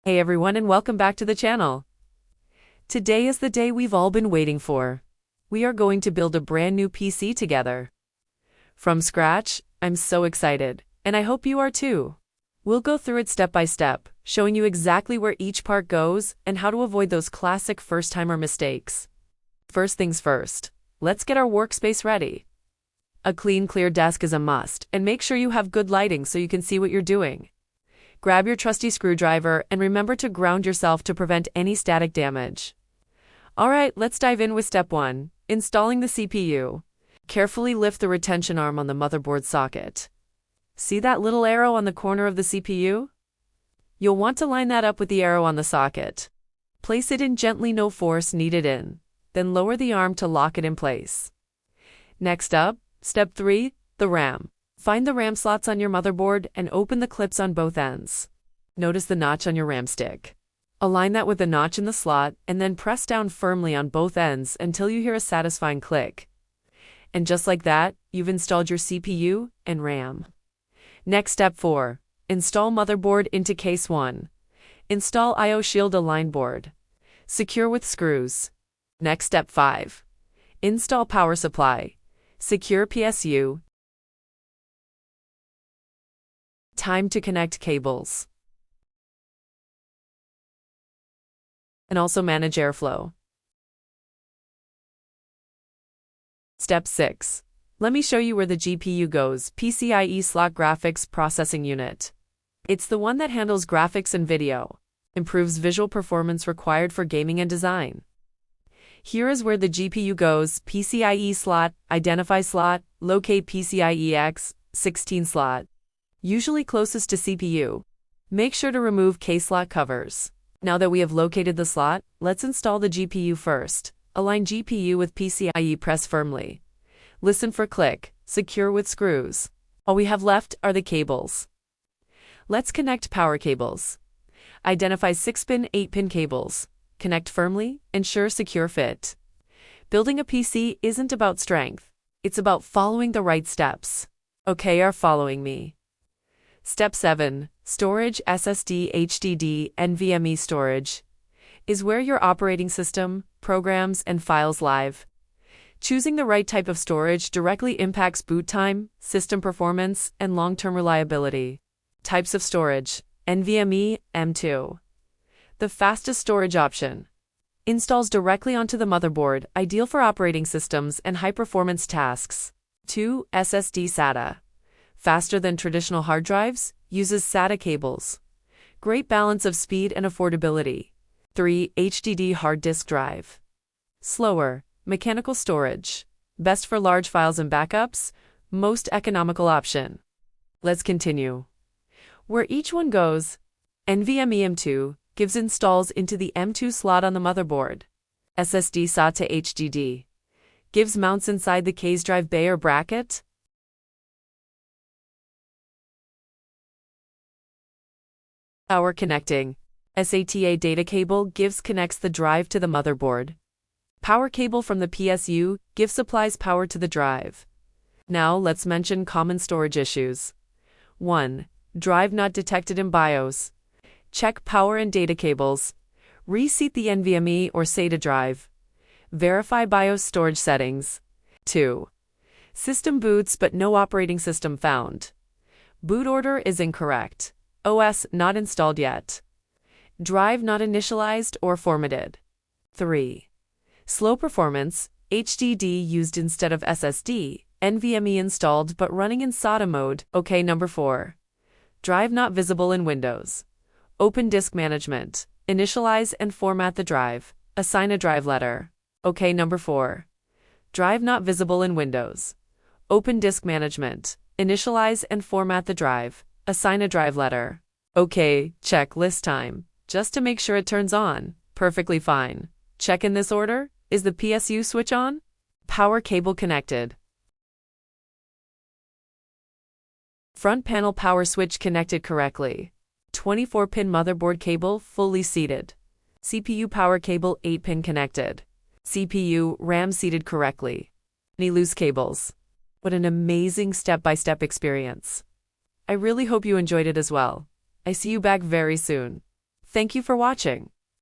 Hey everyone, and welcome back to the channel. Today is the day we've all been waiting for. We are going to build a brand new PC together. From scratch. I'm so excited, and I hope you are too. We'll go through it step by step, showing you exactly where each part goes and how to avoid those classic first-timer mistakes. First things first, let's get our workspace ready. A clean, clear desk is a must, and make sure you have good lighting so you can see what you're doing. Grab your trusty screwdriver and remember to ground yourself to prevent any static damage. Alright, let's dive in with step 1, installing the CPU. Carefully lift the retention arm on the motherboard socket. See that little arrow on the corner of the CPU? You'll want to line that up with the arrow on the socket. Place it in gently, no force needed in. Then lower the arm to lock it in place. Next up, step 3, the RAM. Find the RAM slots on your motherboard and open the clips on both ends. Notice the notch on your RAM stick. Align that with the notch in the slot and then press down firmly on both ends until you hear a satisfying click. And just like that, you've installed your CPU and RAM. Next, step 4. Install motherboard into case 1. Install I/O shield align board. Secure with screws. Next, step 5. Install power supply. Secure PSU. Time to connect cables. And also manage airflow. Step 6. Let me show you where the GPU goes. PCIe slot graphics processing unit. It's the one that handles graphics and video. Improves visual performance required for gaming and design. Here is where the GPU goes. PCIe slot, identify slot, locate PCIe X16 slot. Usually closest to CPU. Make sure to remove case slot covers. Now that we have located the slot, let's install the GPU first. Align GPU with PCIe, press firmly. Listen for click, secure with screws. All we have left are the cables. Let's connect power cables. Identify 6-pin, 8-pin cables. Connect firmly, ensure secure fit. Building a PC isn't about strength. It's about following the right steps. Okay, are following me? Step 7. Storage. SSD, HDD, NVMe storage is where your operating system, programs, and files live. Choosing the right type of storage directly impacts boot time, system performance, and long-term reliability. Types of storage. NVMe, M2. The fastest storage option. Installs directly onto the motherboard, ideal for operating systems and high-performance tasks. 2. SSD SATA. Faster than traditional hard drives, uses SATA cables. Great balance of speed and affordability. 3. HDD hard disk drive. Slower, mechanical storage. Best for large files and backups, most economical option. Let's continue. Where each one goes, NVMe M2 gives installs into the M2 slot on the motherboard. SSD SATA HDD gives mounts inside the case drive bay or bracket. Power connecting. SATA data cable connects the drive to the motherboard. Power cable from the PSU supplies power to the drive. Now let's mention common storage issues. 1. Drive not detected in BIOS. Check power and data cables. Reseat the NVMe or SATA drive. Verify BIOS storage settings. 2. System boots but no operating system found. Boot order is incorrect. OS not installed yet. Drive not initialized or formatted. 3. Slow performance, HDD used instead of SSD, NVMe installed but running in SATA mode. Okay, number 4. Drive not visible in Windows. Open disk management. Initialize and format the drive. Assign a drive letter. Okay, number 4. Drive not visible in Windows. Open disk management. Initialize and format the drive. Assign a drive letter. Okay, check list time. Just to make sure it turns on. Perfectly fine. Check in this order. Is the PSU switch on? Power cable connected. Front panel power switch connected correctly. 24-pin motherboard cable fully seated. CPU power cable 8-pin connected. CPU, RAM seated correctly. Any loose cables? What an amazing step-by-step experience. I really hope you enjoyed it as well. I see you back very soon. Thank you for watching.